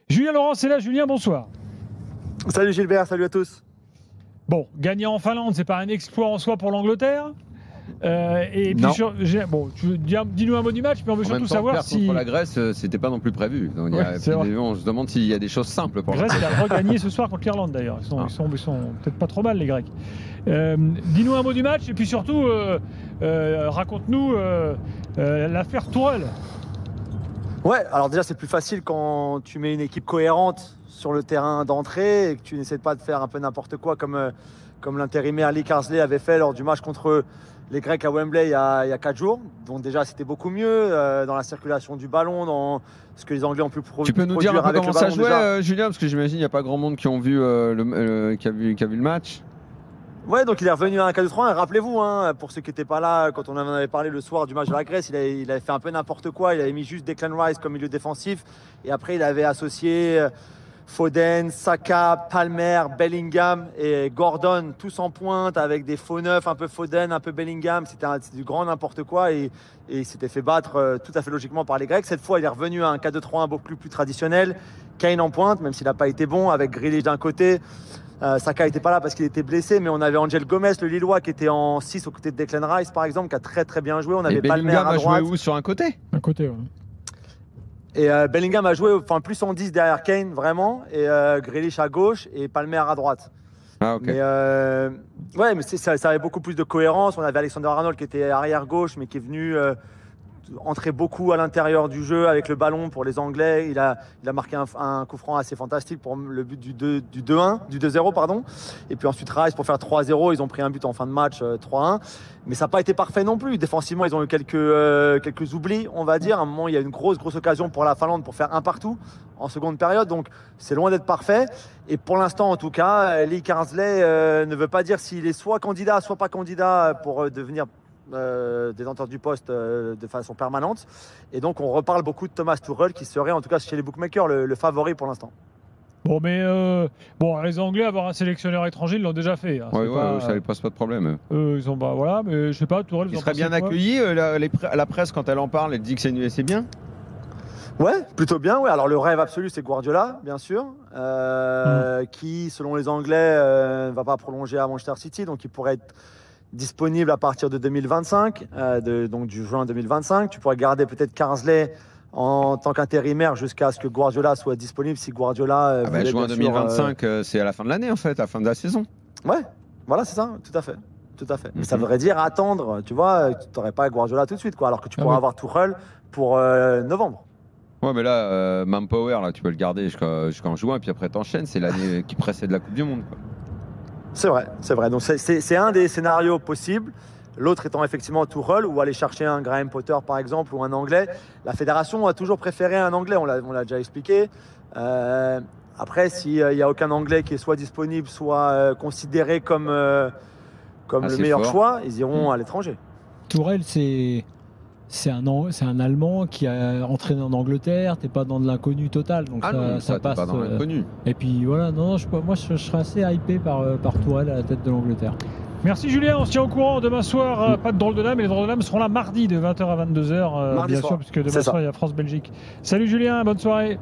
Julien Laurent, c'est là. Julien, bonsoir. Salut Gilbert, salut à tous. Bon, gagner en Finlande, c'est pas un exploit en soi pour l'Angleterre. Et puis bon, dis-nous un mot du match, mais on veut surtout savoir si contre la Grèce, c'était pas non plus prévu. Donc, on se demande s'il y a des choses simples pour la Grèce. Qui a regagné ce soir contre l'Irlande d'ailleurs. Ils sont peut-être pas trop mal les Grecs. Dis-nous un mot du match et puis surtout raconte-nous l'affaire Tourelle. Ouais, alors déjà c'est plus facile quand tu mets une équipe cohérente sur le terrain d'entrée et que tu n'essaies pas de faire un peu n'importe quoi comme l'intérimaire Lee Carsley avait fait lors du match contre les Grecs à Wembley il y a 4 jours. Donc déjà c'était beaucoup mieux dans la circulation du ballon, dans ce que les Anglais ont pu produire. Tu peux nous dire un peu comment ça jouait, Julien, parce que j'imagine qu'il n'y a pas grand monde qui ont vu qui a vu le match. Ouais, donc il est revenu à un 4-2-3-1. Rappelez-vous, hein, pour ceux qui n'étaient pas là, quand on en avait parlé le soir du match de la Grèce, il avait fait un peu n'importe quoi. Il avait mis juste Declan Rice comme milieu défensif. Et après, il avait associé Foden, Saka, Palmer, Bellingham et Gordon, tous en pointe avec des faux neufs, un peu Foden, un peu Bellingham. C'était du grand n'importe quoi et il s'était fait battre tout à fait logiquement par les Grecs. Cette fois, il est revenu à un 4-2-3-1 beaucoup plus traditionnel. Kane en pointe, même s'il n'a pas été bon, avec Grealish d'un côté. Saka n'était pas là parce qu'il était blessé, mais on avait Angel Gomez, le Lillois, qui était en 6 aux côtés de Declan Rice, par exemple, qui a très très bien joué. On avait Palmer à droite. Bellingham a joué où, sur un côté? Un côté, ouais. Et Bellingham a joué plus en 10 derrière Kane, vraiment, et Grealish à gauche et Palmer à droite. Ah, ok. Mais, ouais, mais ça avait beaucoup plus de cohérence. On avait Alexander Arnold qui était arrière gauche, mais qui est venu entrer beaucoup à l'intérieur du jeu avec le ballon pour les Anglais. Il a marqué un coup franc assez fantastique pour le but du 2-0 pardon. Et puis ensuite Rice pour faire 3-0. Ils ont pris un but en fin de match, 3-1. Mais ça n'a pas été parfait non plus. Défensivement, ils ont eu quelques oublis, on va dire. À un moment, il y a une grosse occasion pour la Finlande pour faire un partout en seconde période. Donc c'est loin d'être parfait. Et pour l'instant, en tout cas, Lee Carsley ne veut pas dire s'il est soit candidat, soit pas candidat pour devenir détenteur du poste de façon permanente. Et donc on reparle beaucoup de Thomas Tuchel qui serait en tout cas chez les bookmakers le favori pour l'instant. Bon, mais les Anglais, avoir un sélectionneur étranger, ils l'ont déjà fait. Hein. Ouais, ça ne pose pas de problème. Ils sont voilà, mais je sais pas, Tourelle. Il serait bien accueilli. La presse, quand elle en parle, elle dit que c'est bien. Ouais, plutôt bien. Ouais. Alors le rêve absolu, c'est Guardiola, bien sûr, qui, selon les Anglais, ne va pas prolonger à Manchester City, donc il pourrait être disponible à partir de 2025, donc du juin 2025. Tu pourrais garder peut-être Carsley en tant qu'intérimaire jusqu'à ce que Guardiola soit disponible. Si Guardiola juin 2025, c'est à la fin de l'année en fait, à la fin de la saison. Ouais, voilà, c'est ça, tout à fait. Mais ça voudrait dire attendre, tu vois, tu n'aurais pas Guardiola tout de suite, quoi, alors que tu pourrais avoir Tuchel pour novembre. Ouais, mais là, Manpower, là, tu peux le garder jusqu'en juin, et puis après t'enchaînes. C'est l'année qui précède la Coupe du Monde, quoi. C'est vrai. Donc c'est un des scénarios possibles. L'autre étant effectivement Tuchel ou aller chercher un Graham Potter par exemple ou un Anglais. La fédération a toujours préféré un Anglais, on l'a déjà expliqué. Après, s'il n'y a aucun Anglais qui est soit disponible, soit considéré comme le meilleur choix, ils iront à l'étranger. Tourelle, c'est un Allemand qui a entraîné en Angleterre, t'es pas dans de l'inconnu total, donc ça passe. Pas dans l'inconnu. Et puis voilà, moi je serais assez hypé par Tourelle à la tête de l'Angleterre. Merci Julien, on se tient au courant demain soir, pas de drôle de dame, et les drôles de dames seront là mardi de 20h à 22h, bien sûr, puisque demain soir il y a France-Belgique. Salut Julien, bonne soirée.